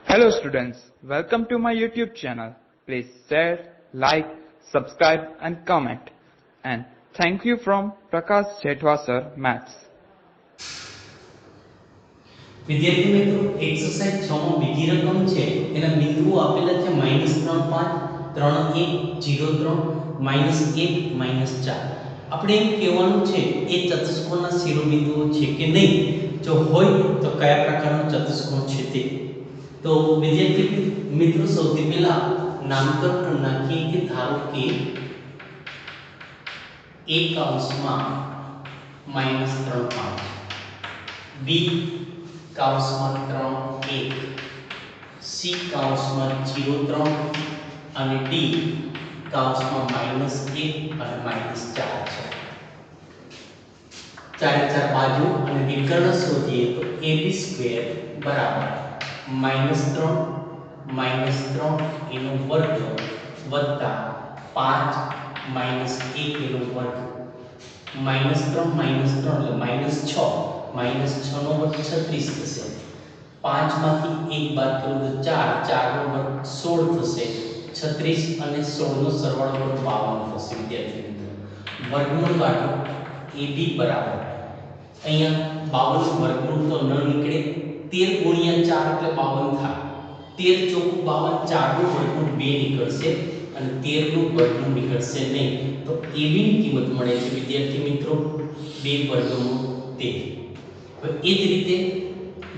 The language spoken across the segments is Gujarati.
Hello students, welcome to my YouTube channel. Please share, like, subscribe and comment. And thank you from Prakash Jethwa sir, Maths. વિદ્યાર્થી મિત્રો એક્સરસાઇઝ 6 માં બીજી રકમ છે એના બિંદુઓ આપેલા છે -3 5 3 1 0 3 -1 4 આપણે એમ કહેવાનું છે એ ચતુષ્કોણના શિરોબિંદુઓ છે કે નહીં, જો હોય તો કયા પ્રકારનો ચતુષ્કોણ છે તે. તો વિદ્યાર્થી મિત્રો સૌથી પહેલા નામકરણ નાખીએ કે ધારો કે a કૌંસમાં -3 5 b કૌંસમાં 3 1 c કૌંસમાં 0 3 અને d કૌંસમાં -1 અને -4 છે. ચારે ચાર બાજુ અને વિકર્ણ શોધીએ તો ab² બરાબર -3 એનો વર્ગ વત્તા 5 -1 એનો વર્ગ. -3 એટલે -6 -6 નો વર્ગ 36 થશે. 5 માંથી 1 બાદ કરો તો 4 4 નો વર્ગ 16 થશે. 36 અને 16 નો સરવાળો કરો 52 થશે. વિદ્યાર્થી મિત્રો વર્ગમૂળ કાઢો. AB બરાબર અહીંયા 52 વર્ગમૂળ તો ન નીકળે. 13 ગુણ્યા 4 એટલે 52 થાય. 13 ચોકું 52, 4 નું વર્ગમૂળ 2 નીકળશે અને 13 નું વર્ગમૂળ નીકળશે નહીં. તો AB ની કિંમત મળે છે વિદ્યાર્થી મિત્રો 2 વર્ગમૂળ 13. હવે એ જ રીતે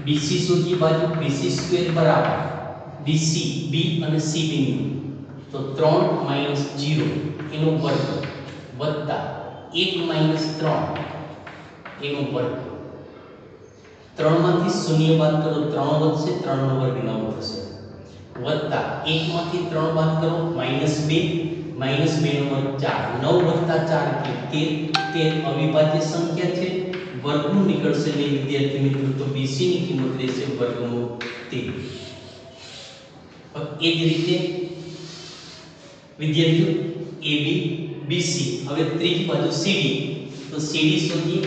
BC શોધી બાજુ BC² બરાબર BC B અને C બિંદુ તો 3 0 એનો વર્ગ વત્તા 1 3 એનો વર્ગ. 3 માંથી 0 બાદ કરો 3 વધશે, 3 નો વર્ગ 9 થશે વત્તા 1 માંથી 3 બાદ કરો -2 નો વર્ગ 4 9 વત્તા 4 એટલે 13 અવિભાજ્ય સંખ્યા છે. વર્ગમૂળ નીકળશે નહીં વિદ્યાર્થી મિત્રો, તો BC ની કિંમત રહેશે વર્ગમૂળ 13. એ જ રીતે વિદ્યાર્થીઓ AB BC. હવે ત્રીજી બાજુ CD તો CD શોધીએ.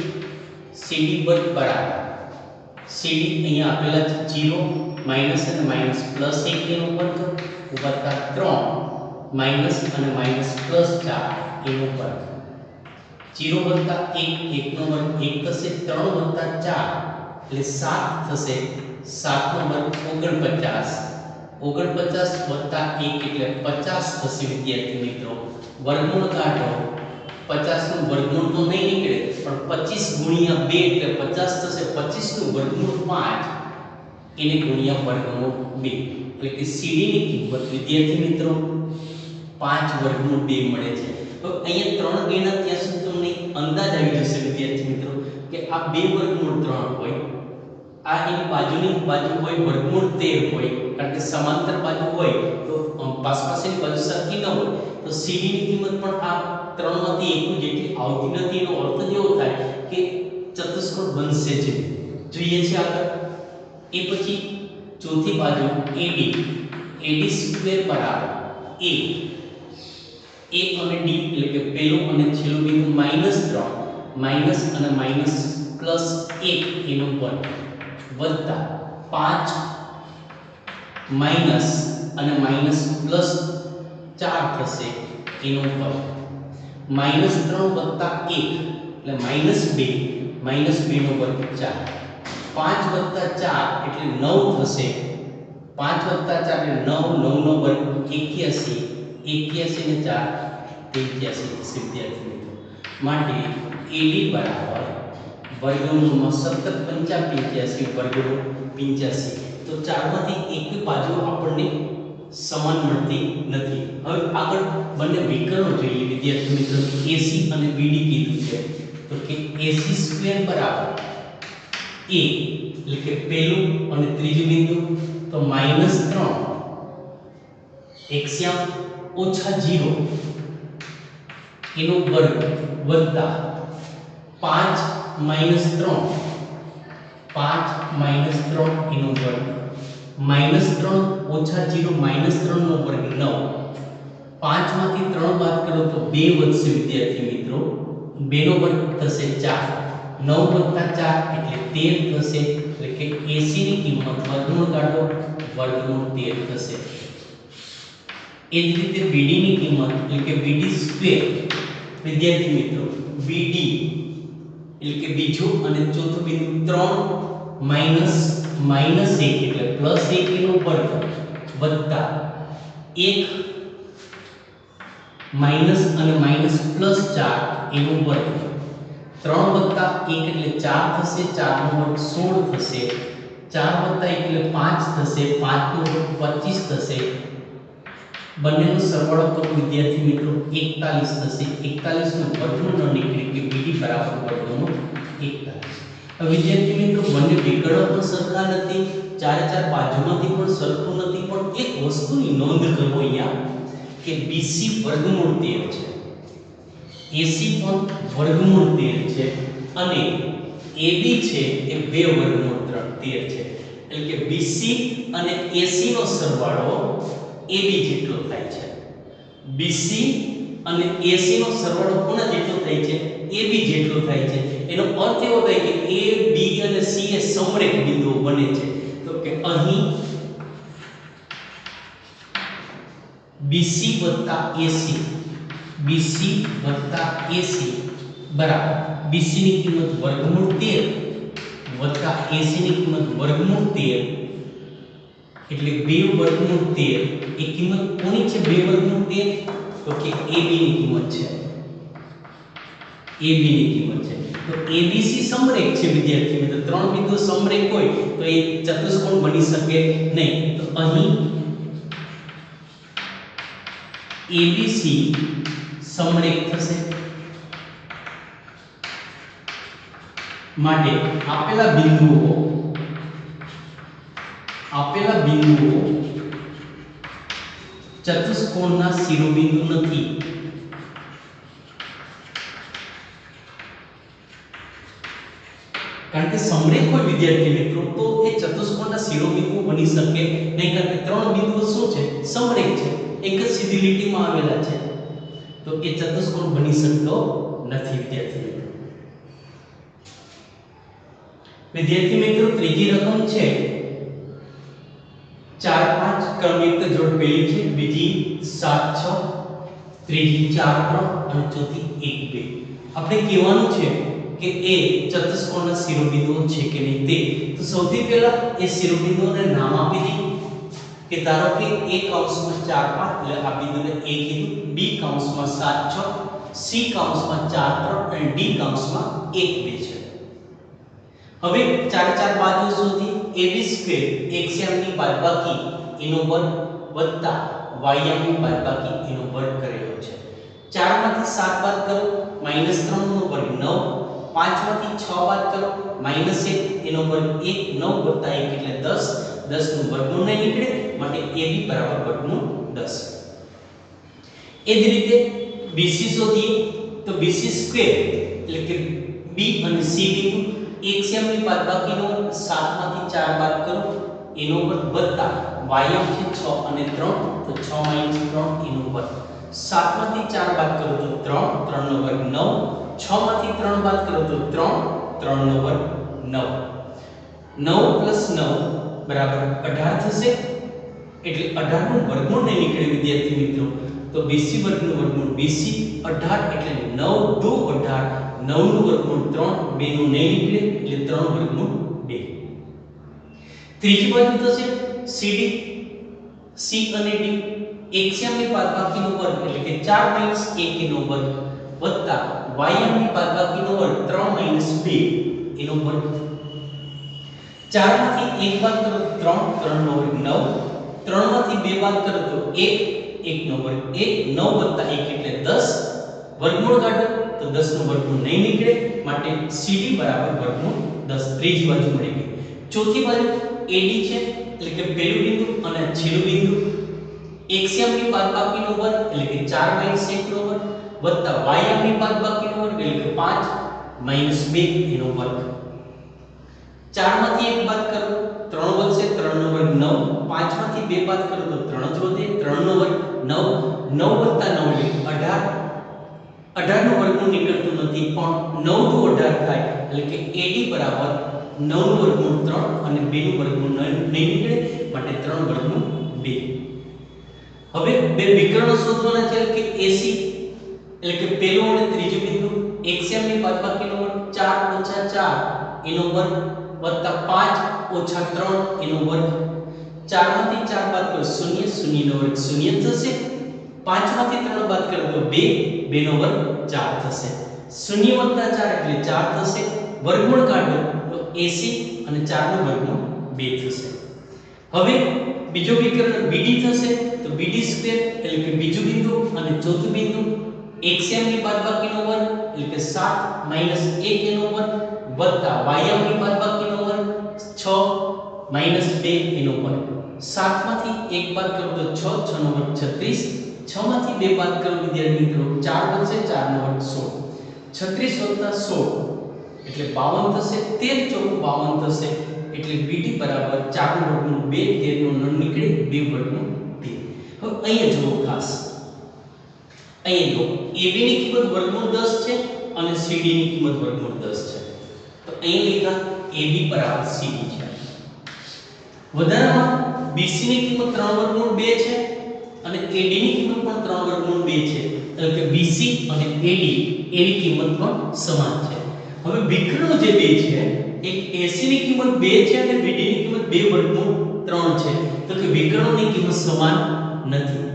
CD વર્ગ બરાબર CD અહીંયા આપેલા છે 0 માઈનસ અને માઈનસ પ્લસ 1 એનો વર્ગ વત્તા 3 માઈનસ અને માઈનસ પ્લસ 4 એનો વર્ગ. 0 વત્તા 1 1 નો વર્ગ 1 થશે. 3 વત્તા 4 એટલે 7 થશે. 7 નો વર્ગ 49 વત્તા 1 એટલે 50 થશે. વિદ્યાર્થી મિત્રો વર્ગમૂળ કાઢો. 50 નું વર્ગમૂળ તો નહીં નીકળે પણ 25 ગુણ્યા 2 એટલે 50 થશે. 25 નું વર્ગમૂળ 5 એને ગુણ્યા વર્ગમૂળ 2 એટલે કે CD ની કિંમત વિદ્યાર્થી મિત્રો 5 વર્ગમૂળ 2 મળે છે. તો અહીંયા 3 ગણ્યા ત્યાં સુધી તમને અંદાજ આવી જશે વિદ્યાર્થી મિત્રો કે આ 2 વર્ગમૂળ 3 હોય, આ એની બાજુની બાજુ હોય વર્ગમૂળ 13 હોય, કારણ કે સમાંતર બાજુ હોય તો પાસપાસની બાજુ સરખી ન હોય તો CD ની કિંમત પણ આ 3 માંથી 1 જેટલી આવતી નથી. એનો અર્થ એવો થાય કે ચતુષ્કોણ બનશે જ. જોઈએ છે આગળ. એ પછી ચોથી બાજુ AD² બરાબર A અને D એટલે કે પહેલો અને છેલ્લો બિંદુ -3 માઈનસ અને માઈનસ પ્લસ 1 એનો વર્ગ વત્તા 5 માઈનસ અને માઈનસ પ્લસ 4 થશે એનો વર્ગ. -3 વત્તા 1 એટલે -2 નો વર્ગ 4. 5 વત્તા 4 એટલે 9 થશે. 5 વત્તા 4 એટલે 9 9 નો વર્ગ 81 ને 4 83 થશે. વિદ્યાર્થી મિત્રો માટે AD બરાબર વર્ગમૂળમાં 17 85 વર્ગમૂળ 85. તો 4 માંથી એક બાજુ આપણને સમાન મળતી નથી. હવે આગળ બંને વિકર્ણો જોઈએ વિદ્યાર્થી મિત્રો. AC અને BD કીધું છે તો કે AC² બરાબર A એટલે કે પહેલું અને ત્રીજું બિંદુ તો -3 1 ઓછા 0 એનો વર્ગ વત્તા 5 3 એનો વર્ગ -3 ઓછા 0 -3 નો વર્ગ 9. 5 માંથી 3 બાદ કરો તો 2 વધશે વિદ્યાર્થી મિત્રો. 2 નો વર્ગ થશે 4. 9 + 4 એટલે 13 થશે. એટલે કે AC ની કિંમત વર્ગમૂળ કાઢો વર્ગમૂળ 13 થશે. એ જ રીતે BD ની કિંમત એટલે કે BD સ્ક્વેર વિદ્યાર્થી મિત્રો BD એટલે કે બીજું અને ચોથું બિંદુ 3 માઈનસ 1 એટલે પ્લસ 1 એનો વર્ગ વત્તા 1 માઈનસ અને માઈનસ પ્લસ 4 એનો વર્ગ 3 વત્તા 1 એટલે 4 થશે 4 નો વર્ગ 16 થશે 4 વત્તા 1 એટલે 5 થશે 5 નો વર્ગ 25 થશે. બંનેનો સરવાળો કરો વિદ્યાર્થી મિત્રો 41 થશે. 41 નું વર્ગમૂળ ન નીકળે કે BD બરાબર વર્ગમૂળ 41. હવે વિદ્યાર્થી મિત્રો બંને વિકર્ણો પણ સરખા નથી, ચારે ચાર બાજુમાંથી પણ સરખું નથી, પણ એક વસ્તુની નોંધ કરો અહીંયા કે BC વર્ગમૂળ 13 છે, AC પણ વર્ગમૂળ 13 છે અને AB છે એ 2 વર્ગમૂળ 13 છે. એટલે કે BC અને AC નો સરવાળો AB જેટલો થાય છે. BC અને AC નો સરવાળો કોના જેટલો થાય છે? AB જેટલો થાય છે. એનો અર્થ એવો થાય કે A, B અને C એ સમરેખ બિંદુઓ બને છે. તો કે અહીં BC વત્તા AC BC વત્તા AC બરાબર BC ની કિંમત વર્ગમૂળ 13 વત્તા AC ની કિંમત વર્ગમૂળ 13 એટલે 2 વર્ગમૂળ 13 એ કિંમત કોની છે? 2 વર્ગમૂળ 13 તો કે AB ની કિંમત છે. AB ની કિંમત છે. તો ABC સમરેખ છે વિદ્યાર્થી મિત્રો. ત્રણ બિંદુ સમરેખ હોય તો એ ચતુષ્કોણ બની શકે નહીં. તો અહીં ABC સમરેખ થશે. માટે આપેલા બિંદુઓ ચતુષ્કોણના શિરોબિંદુ નથી. કારણ કે સમરેખ હોય વિદ્યાર્થી મિત્રો તો એ ચતુષ્કોણના શિરોબિંદુ બની શકે નહીં. કારણ કે ત્રણ બિંદુઓ શું છે? સમરેખ છે, એક જ સીધી લીટીમાં આવેલા છે, તો એ ચતુષ્કોણ બની શકતો નથી વિદ્યાર્થી મિત્રો. વિદ્યાર્થી મિત્રો ત્રીજી રકમ છે 4 5 ક્રમયુક્ત જોડ. પહેલી છે, બીજી 7 6, ત્રીજી 4 3 અને ચોથી 1 2. આપણે કહેવાનું છે કે એ ચતુષ્કોણના શિરોબિંદુઓ છે કે નહીં તે. તો સૌથી પહેલા એ શિરોબિંદુઓને નામ આપી દઈએ કે ધારો કે A કૌંસમાં 4 5 એટલે આ બિંદુને A કીધું, B કૌંસમાં 7 6, C કૌંસમાં 4 3 અને D કૌંસમાં 1 2 છે. હવે ચારે ચાર બાજુ સુધી AB સ્ક્વેર x ની બાદબાકી એનો વર્ગ વત્તા y ની બાદબાકી એનો વર્ગ કરેલો છે. 4 માંથી 7 બાદ કરો -3 નો વર્ગ 9, 5 માંથી 6 બાદ કરો -1 એનો વર્ગ 1, 9 વત્તા 1 એટલે 10, 10 નું વર્ગમૂળ નહીં નીકળે માટે AB બરાબર વર્ગમૂળ 10. એ જ રીતે BC શોધીએ તો BC સ્ક્વેર એટલે કે B અને C બિંદુ x ની બાદબાકીનો 7 માંથી 4 બાદ કરો એનો વર્ગ વત્તા y છે 6 અને 3 તો 6 - 3 એનો વર્ગ. 7 માંથી 4 બાદ કરો તો 3, 3 નો વર્ગ 9, 6 માંથી 3 બાદ કરો તો 3, 3 નો વર્ગ 9. 9 + 9 બરાબર 18 થશે. એટલે 18 નું વર્ગમૂળ નહીં નીકળે વિદ્યાર્થી મિત્રો. તો BC વર્ગનું વર્ગમૂળ BC 18 એટલે 9 2 18, 9 નું વર્ગમૂળ 3, 2 નું નહીં નીકળે એટલે 3 વર્ગમૂળ 2. ત્રીજી બાજુ થશે CD C અને D x ની બાદબાકીનો વર્ગ એટલે કે 4 - 1 એનો વર્ગ વત્તા y ની બાદબાકીનો વર્ગ 3 - 2 એનો વર્ગ. 4 માંથી 1 બાદ કરો તો 3, 3 નો વર્ગ 9, 3 માંથી 2 બાદ કરો તો 1, 1 નો વર્ગ 1, 9 વત્તા 1 એટલે 10, વર્ગમૂળ કાઢો તો 10 નું વર્ગમૂળ નહીં નીકળે માટે CD બરાબર વર્ગમૂળ 10. ત્રીજી બાજુ મળી ગઈ. ચોથી બાજુ AD છે એટલે કે પહેલું બિંદુ અને છેલ્લું બિંદુ x ની બાદબાકીનો વર્ગ એટલે કે 4 - 1 નો વર્ગ વત્તા y ની બાદબાકીનો વર્ગ એટલે કે 5 - 2 એનો વર્ગ. 4 માંથી 1 બાદ કરો 3 વધશે, 3 નો વર્ગ 9, 5 માંથી 2 બાદ કરો તો 3 જ વધે, 3 નો વર્ગ 9, 9 વત્તા 9 એટલે 18, 18 નું વર્ગમૂળ નીકળતું નથી પણ 9 દુ 18 થાય એટલે કે AD બરાબર 9 નું વર્ગમૂળ 3 અને 2 નું વર્ગમૂળ નહીં નીકળે માટે આપણે 3 વર્ગમૂળ 2. હવે બે વિકર્ણો શોધવાના છે કે AC એટલે કે પહેલો અને ત્રીજો બિંદુ xm ની બાદબાકીનો વર્ગ 4 - 4 એનો વર્ગ વત્તા 5 - 3 એનો વર્ગ. 4 માંથી 4 બાદ કરો 0 0 નો વર્ગ 0 થશે. 5 માંથી 3 બાદ કરો તો 2 2 નો વર્ગ 4 થશે. 0 + 4 એટલે 4 થશે. વર્ગમૂળ કાઢો તો AC અને 4 નો વર્ગમૂળ 2 થશે. હવે બીજો વિકર્ણ BD થશે તો BD² એટલે કે બીજું બિંદુ અને ચોથું બિંદુ xm ની બાદબાકીનો વર્ગ એટલે કે 7 - 1 એનો વર્ગ વત્તા ym ની બાદબાકીનો વર્ગ 6 - 2 એનો વર્ગ. 7 માંથી 1 બાદ કરો તો 6 6 નો વર્ગ 36. 6 માંથી 2 બાદ કરો વિદ્યાર્થી મિત્રો 4 બનશે 4 નો વર્ગ 16. 36 + 16 એટલે 52 થશે. 13 ચોક 52 થશે. એટલે BD બરાબર 4 નું વર્ગમૂળ 2 13 નો નળ નીકળે 2 વર્ગમૂળ 2. હવે અહીંયા જુઓ ખાસ અહીંયા જો AB ની કિંમત વર્ગમૂળ 10 છે અને CD ની કિંમત વર્ગમૂળ 10 છે. તો અહીંયા લખ્યા AB બરાબર CD છે. વધારામાં BC ની કિંમત 3 વર્ગમૂળ 2 છે અને AD ની કિંમત પણ 3 વર્ગમૂળ 2 છે. એટલે કે BC અને AD એની કિંમત પણ સમાન છે. હવે વિકર્ણો જે બે છે એક AC ની કિંમત 2 છે અને BD ની કિંમત 2 વર્ગમૂળ 3 છે. તો કે વિકર્ણોની કિંમત સમાન નથી.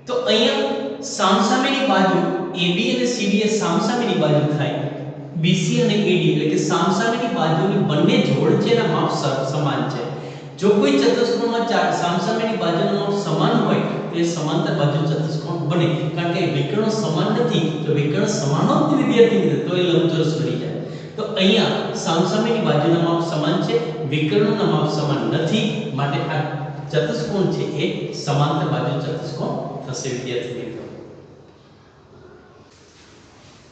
તો અહીંયા સામસામેની બાજુ AB અને CD એ સામસામેની બાજુ થાય. BC અને AD એટલે કે સામસામેની બાજુની બંને જોડ છે એના માપ સમાન છે. જો કોઈ ચતુષ્કોણમાં સામસામેની બાજુનું માપ સમાન હોય તો એ સમાંતર બાજુ ચતુષ્કોણ બને. કારણ કે વિકર્ણો સમાન નથી તો વિકર્ણ સમાન હોત વિદ્યાર્થી મિત્રો તો એ લંબચોરસ બની જાય. તો અહીંયા સામસામેની બાજુના માપ સમાન છે, વિકર્ણોના માપ સમાન નથી, માટે આ ચતુષ્કોણ છે એ સમાંતર બાજુ ચતુષ્કોણ થશે વિદ્યાર્થી મિત્રો.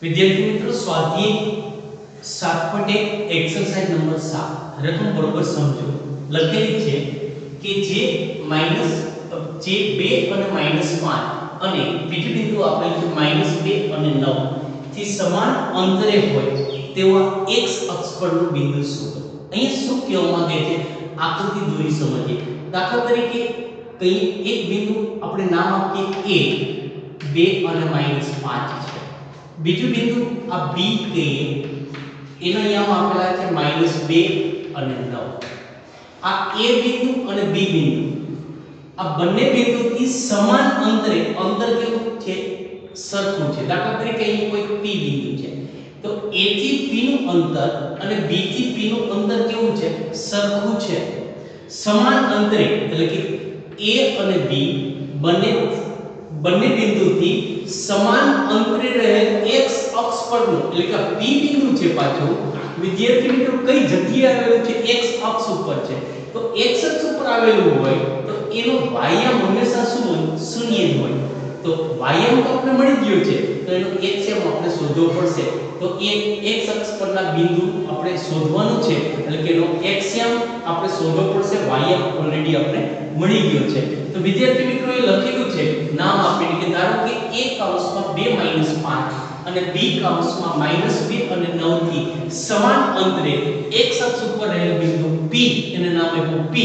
વિદ્યાર્થી મિત્રો સ્વાધ્યાય 7.1 એક્સરસાઇઝ નંબર 7 રકમ બરોબર સમજો. લખેલી છે કે જે 2 અને -5 અને બીજું બિંદુ આપેલું છે -2 અને 9 થી સમાન અંતરે હોય તેવા x અક્ષ પરનું બિંદુ શોધો. અહીં શું કહેવા માંગે છે આકૃતિ દોરી સમજીએ. દાખલા તરીકે કઈ એક બિંદુ આપણે નામ આપીએ A 2 અને -5 છે. બીજું બિંદુ આ B કહીએ એનો અહીંયા આપેલા છે -2 અને 9. આ A બિંદુ અને B બિંદુ આ બંને બિંદુથી સમાન અંતરે અંતર કેવું છે સરખું છે. દાખલા તરીકે અહીં કોઈ P બિંદુ છે તો A થી P નું અંતર અને B થી P નું અંતર કેવું છે સરખું છે. સમાન અંતરે એટલે કે A અને B બંને બિંદુથી સમાન અંતરે રહેલ x અક્ષ પરનું એટલે કે P બિંદુ છે પાછું વિદ્યાર્થી મિત્રો કઈ જગ્યાએ આવેલું છે x અક્ષ ઉપર છે. તો x અક્ષ ઉપર આવેલું હોય તો એનો y હંમેશા શું હોય શૂન્ય જ હોય. તો y તો આપણે મળી ગયો છે તો એનો x આપણે શોધવો પડશે. તો એ x અક્ષ પરના બિંદુ આપણે શોધવાનું છે એટલે કે એનો x આપણે શોધવો પડશે. y ઓલરેડી આપણે મળી ગયો છે. તો વિદ્યાર્થી મિત્રો એ લખેલું છે નામ આપીને કે ધારો કે a કૌંસમાં 2 - 5 અને b કૌંસમાં -2 અને 9 થી સમાન અંતરે x અક્ષ ઉપર રહેલ બિંદુ P એને નામ આપ્યું P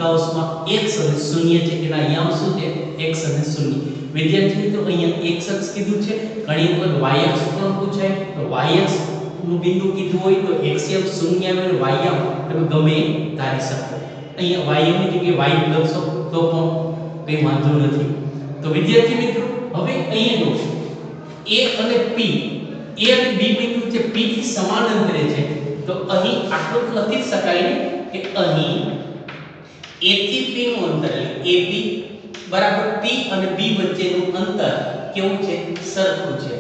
કૌંસમાં x અને 0 છે. એના યામ શું છે x અને 0. વિદ્યાર્થી મિત્રો અહીંયા x અક્ષ કીધું છે, ઘણી વખત y અક્ષ પણ પૂછાય તો y અક્ષ નું બિંદુ કીધું હોય તો x યામ 0 આવે અને y યામ તમે ગમે ધારી શકો. અહીંયા y ની જગ્યાએ y લખશો તો પણ કઈ વાંધો નથી. તો વિદ્યાર્થી મિત્રો હવે અહીંયા જો A અને P A અને B બિંદુ છે P થી સમાન અંતરે છે તો અહીં આટલું લખી શકાય ને કે અહીં A થી P નું અંતર એટલે AB બરાબર P અને B વચ્ચેનું અંતર કેવું છે સરખું છે.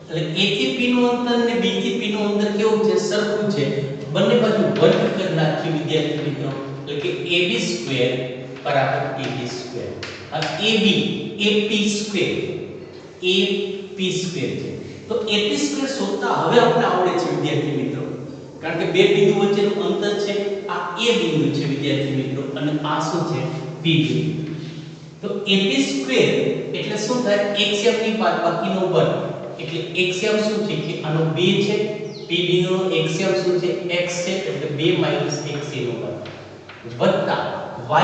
એટલે A થી P નું અંતર અને B થી P નું અંતર કેવું છે સરખું છે. બંને બાજુ વર્ગ કરી નાખીએ વિદ્યાર્થી મિત્રો એટલે કે AB² બરાબર AB². આ AB AP² છે. તો AP² શોધતા હવે આપણે આવડે છે વિદ્યાર્થી મિત્રો કારણ કે બે બિંદુ વચ્ચેનું અંતર છે આ A બિંદુ છે વિદ્યાર્થી મિત્રો અને આ શું છે P બિંદુ. તો AP² એટલે શું થાય x ની બાદબાકીનો વર્ગ એટલે x શું છે કે આનો 2 છે P બિંદુનો x શું છે x છે એટલે 2 - x નો વર્ગ વત્તા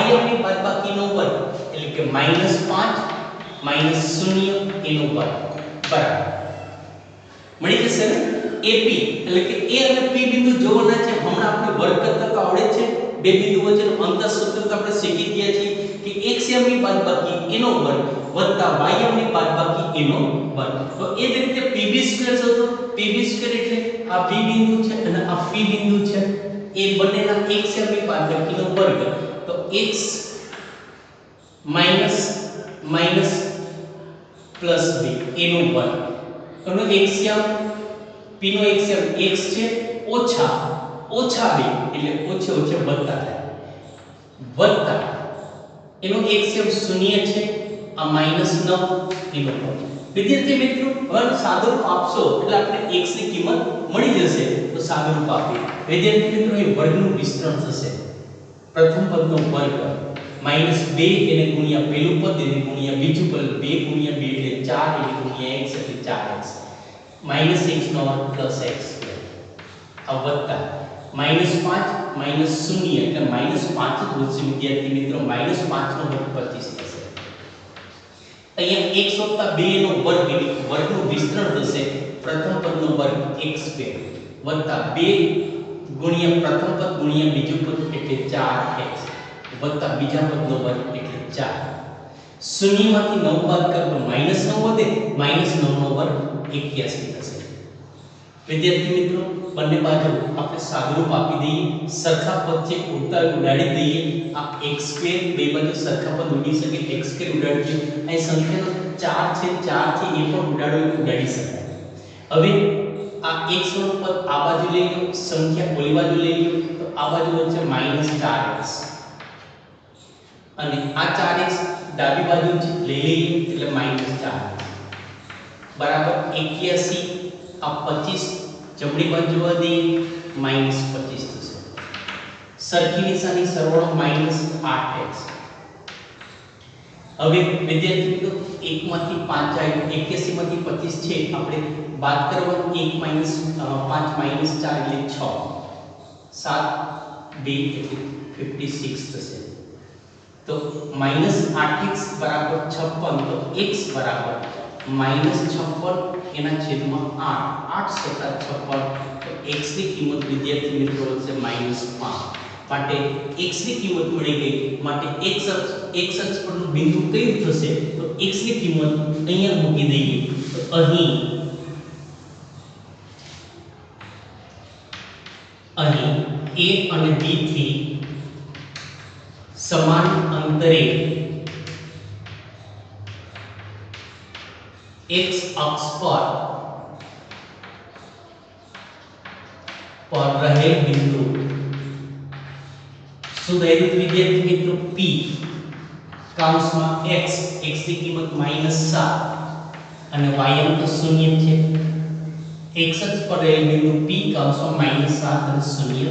ym ની બાદબાકીનો વર્ગ એટલે કે -5 - 0 એનો વર્ગ બરાબર મળી જશે ને AP એટલે કે A અને P બિંદુ જોવાના છે હમણાં આપણે વર્ગ કરતા તો આવડે છે બે બિંદુ વચ્ચેનું અંતર સૂત્ર તો આપણે શીખી ગયા છીએ કે xm ની બાદબાકી એનો વર્ગ વત્તા ym ની બાદબાકી એનો વર્ગ તો એ જ રીતે pb² શોધો pb² એટલે આ p બિંદુ છે અને આ p બિંદુ છે એ બંનેના xm ની બાદબાકીનો વર્ગ તો x માઈનસ પ્લસ b એનો વર્ગ એનો xm p નો xm x છે ઓછા 2 એટલે ઓછે વત્તા થાય વત્તા એનો xm 0 છે આ -9 એનો વર્ગ વિદ્યાર્થી મિત્રો હવે સાદુરૂપ આપશો એટલે આપણે x ની કિંમત મળી જશે તો સાદુરૂપ આપીએ વિદ્યાર્થી મિત્રો એ વર્ગનું વિસ્તરણ થશે પ્રથમ પદનો વર્ગ -2 એને ગુણ્યા પહેલું પદ એને ગુણ્યા બીજું પદ 2 ગુણ્યા 2 એટલે 4 એને ગુણ્યા x એટલે 4x -x નો વર્ગ પ્લસ x સ્ક્વેર આ વત્તા -5 - 0 એટલે -5 જ વધશે વિદ્યાર્થી મિત્રો -5 નો વર્ગ 25 થશે અહીંયા x વત્તા 2 નો વર્ગ એટલે વર્ગનું વિસ્તરણ થશે પ્રથમ પદનો વર્ગ x સ્ક્વેર વત્તા 2 ગુણ્યા પ્રથમ પદ ગુણ્યા બીજું પદ એટલે 4x વત્તા બીજા પદનો વર્ગ એટલે 4 શૂન્યમાંથી 9 બાદ કરો તો -9 વધે -9 નો વર્ગ 81 થશે વિદ્યાર્થી મિત્રો બંને બાજુ આપણે સાદુરૂપ આપી દઈએ સરખા પદ છે ઉડાડી દઈએ આ x² બે બાજુ સરખા પદ ઉડી શકે x² ઉડાડજો અહીં સંખ્યાનો 4 છે 4 થી એ પણ ઉડાડો ઉડાડી શકાય હવે આ x વાળું પદ આ બાજુ લઈ લો સંખ્યા ઓલી બાજુ લઈ લો તો આ બાજુ વચ્ચે -4x અને આ 4x ડાબી બાજુ લઈ લઈએ એટલે -4 બરાબર 81 આ 25 જમણી બાજુ જોવા દઈએ -25 થશે સરખી નિશાની સરવાળો -8x હવે વિદ્યાર્થી મિત્રો 1 માંથી 5 જાય 81 માંથી 25 છે આપણે બાદ કરવાનું 1 - 5 - 4 એટલે 6 7 2 એટલે 56 થશે તો -8x બરાબર 56 તો x બરાબર -56 એના છેદમાં 8 8 * 56 તો x ની કિંમત વિદ્યાર્થી મિત્રો છે -5 માટે x ની કિંમત મળી ગઈ માટે x અક્ષ પરનું બિંદુ કયું થશે તો x ની કિંમત અહીંયા મૂકી દઈએ તો અહીં a અને b થી સમાન અંતરે x અક્ષ પર રહેલ બિંદુ સુધારિત વિદ્યાર્થી મિત્રો p કૌંસમાં x ની કિંમત -7 અને y તો 0 છે x અક્ષ પર રહેલ બિંદુ p કૌંસમાં -7 અને 0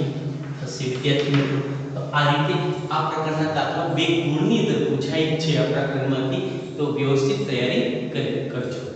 થશે વિદ્યાર્થી મિત્રો તો આ રીતે આ પ્રકારના દાખલા બે ગુણની અંદર પૂછાય છે આ પ્રકરણમાંથી તો વ્યવસ્થિત તૈયારી કરજો